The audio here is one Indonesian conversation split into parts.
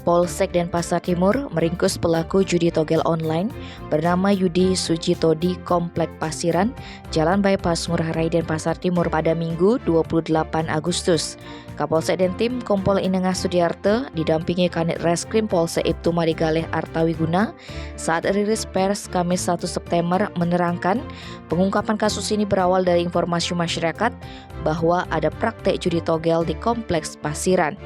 Polsek Denpasar Timur meringkus pelaku judi togel online bernama Yudi Sujito di Komplek Pasiran, Jalan Bypass Ngurah Rai Denpasar Timur pada Minggu 28 Agustus. Kapolsek Dentim Kompol Inengah Sudiarte didampingi Kanit Reskrim Polsek Ibtu Madigaleh Artawiguna saat rilis pers Kamis 1 September menerangkan pengungkapan kasus ini berawal dari informasi masyarakat bahwa ada praktek judi togel di Kompleks Pasiran.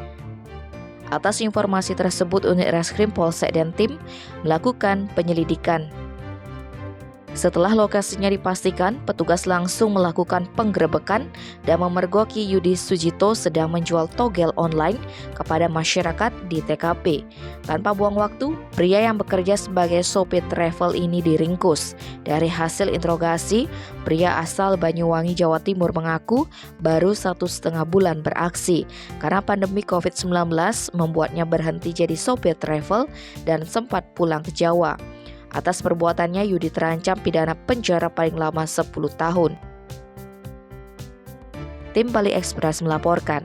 Atas informasi tersebut, unit Reskrim Polsek Dentim melakukan penyelidikan. Setelah lokasinya dipastikan, petugas langsung melakukan penggerebekan dan memergoki Yudi Sujito sedang menjual togel online kepada masyarakat di TKP. Tanpa buang waktu, pria yang bekerja sebagai sopir travel ini diringkus. Dari hasil interogasi, pria asal Banyuwangi, Jawa Timur mengaku baru 1,5 bulan beraksi karena pandemi COVID-19 membuatnya berhenti jadi sopir travel dan sempat pulang ke Jawa. Atas perbuatannya, Yudi terancam pidana penjara paling lama 10 tahun. Tim Bali Express melaporkan.